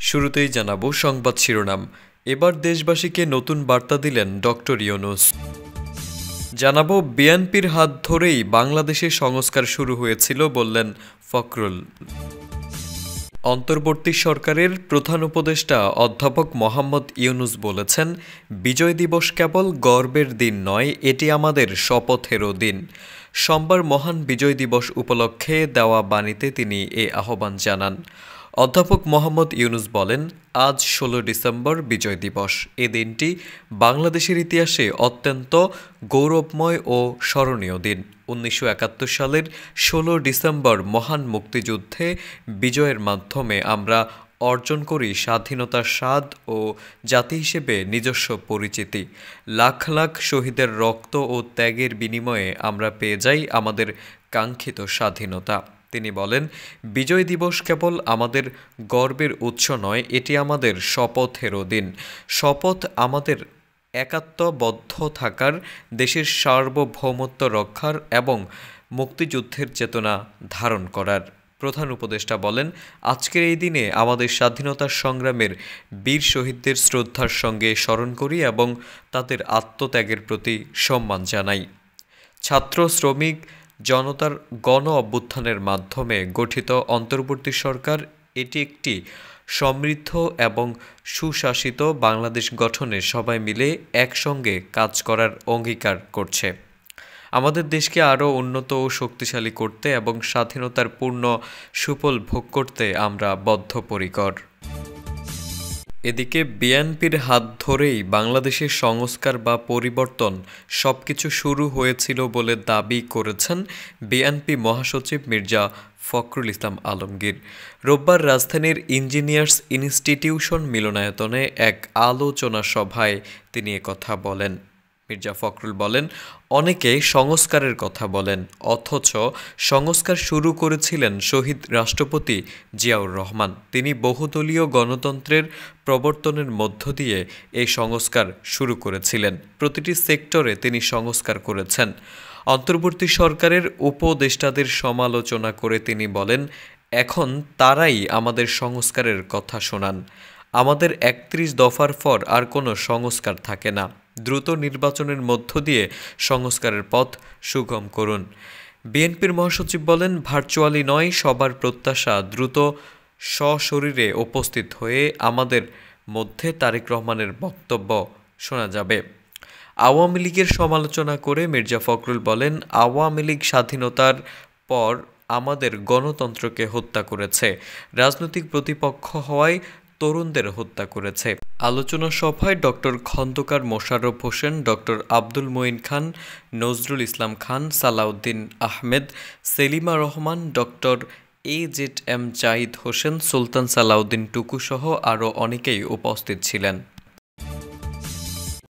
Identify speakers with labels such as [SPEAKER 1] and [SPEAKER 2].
[SPEAKER 1] শুরুতেই জানাবো সংবাদ শিরোনাম। এবার দেশবাসীকে নতুন বার্তা দিলেন ডক্টর ইউনূস। জানাবো বিএনপির হাত ধরেই বাংলাদেশে সংস্কার শুরু হয়েছিল বললেন ফখরুল। অন্তর্বর্তী সরকারের প্রধান উপদেষ্টা অধ্যাপক মোহাম্মদ ইউনূস বলেছেন, বিজয় দিবস কেবল গর্বের দিন নয়, এটি আমাদের শপথেরও দিন। সোমবার মহান বিজয় দিবস উপলক্ষে দেওয়া বাণীতে তিনি এ আহ্বান জানান। অধ্যাপক মোহাম্মদ ইউনূস বলেন, আজ ১৬ ডিসেম্বর বিজয় দিবস। এ দিনটি বাংলাদেশের ইতিহাসে অত্যন্ত গৌরবময় ও স্মরণীয় দিন। ১৯৭১ সালের ১৬ ডিসেম্বর মহান মুক্তিযুদ্ধে বিজয়ের মাধ্যমে আমরা অর্জন করি স্বাধীনতার স্বাদ ও জাতি হিসেবে নিজস্ব পরিচিতি। লাখ লাখ শহীদের রক্ত ও ত্যাগের বিনিময়ে আমরা পেয়ে যাই আমাদের কাঙ্ক্ষিত স্বাধীনতা। তিনি বলেন, বিজয় দিবস কেবল আমাদের গর্বের উৎস নয়, এটি আমাদের শপথেরও দিন। শপথ আমাদের একাত্মবদ্ধ থাকার, দেশের সার্বভৌমত্ব রক্ষার এবং মুক্তিযুদ্ধের চেতনা ধারণ করার। প্রধান উপদেষ্টা বলেন, আজকের এই দিনে আমাদের স্বাধীনতার সংগ্রামের বীর শহীদদের শ্রদ্ধার সঙ্গে স্মরণ করি এবং তাদের আত্মত্যাগের প্রতি সম্মান জানাই। ছাত্র, শ্রমিক, জনতার গণ অভ্যুত্থানের মাধ্যমে গঠিত অন্তর্বর্তী সরকার এটি একটি সমৃদ্ধ এবং সুশাসিত বাংলাদেশ গঠনে সবাই মিলে একসঙ্গে কাজ করার অঙ্গীকার করছে। আমাদের দেশকে আরও উন্নত ও শক্তিশালী করতে এবং স্বাধীনতার পূর্ণ সুফল ভোগ করতে আমরা বদ্ধপরিকর। এদিকে বিএনপির হাত ধরেই বাংলাদেশের সংস্কার বা পরিবর্তন সবকিছু শুরু হয়েছিল বলে দাবি করেছেন বিএনপি মহাসচিব মির্জা ফখরুল ইসলাম আলমগীর। রোববার রাজধানীর ইঞ্জিনিয়ার্স ইনস্টিটিউশন মিলনায়তনে এক আলোচনা সভায় তিনি একথা বলেন। মির্জা ফখরুল বলেন, অনেকে সংস্কারের কথা বলেন, অথচ সংস্কার শুরু করেছিলেন শহীদ রাষ্ট্রপতি জিয়াউর রহমান। তিনি বহুদলীয় গণতন্ত্রের প্রবর্তনের মধ্য দিয়ে এই সংস্কার শুরু করেছিলেন। প্রতিটি সেক্টরে তিনি সংস্কার করেছেন। অন্তর্বর্তী সরকারের উপদেষ্টাদের সমালোচনা করে তিনি বলেন, এখন তারাই আমাদের সংস্কারের কথা শোনান। আমাদের ৩১ দফার পর আর কোনো সংস্কার থাকে না। দ্রুত নির্বাচনের মধ্য দিয়ে সংস্কারের পথ সুগম করুন। বিএনপির মহাসচিব বলেন, ভার্চুয়ালি নয়, সবার প্রত্যাশা দ্রুত সশরীরে উপস্থিত হয়ে আমাদের মধ্যে তারেক রহমানের বক্তব্য শোনা যাবে। আওয়ামী লীগের সমালোচনা করে মির্জা ফখরুল বলেন, আওয়ামী লীগ স্বাধীনতার পর আমাদের গণতন্ত্রকে হত্যা করেছে, রাজনৈতিক প্রতিপক্ষ হওয়ায় তরুণদের হত্যা করেছে। আলোচনা সভায় ডক্টর খন্দকার মোশাররফ হোসেন, ডক্টর আব্দুল মঈন খান, নজরুল ইসলাম খান, সালাউদ্দিন আহমেদ, সেলিমা রহমান, ডক্টর AZM জাহিদ হোসেন, সুলতান সালাউদ্দিন টুকু সহ আরও অনেকেই উপস্থিত ছিলেন।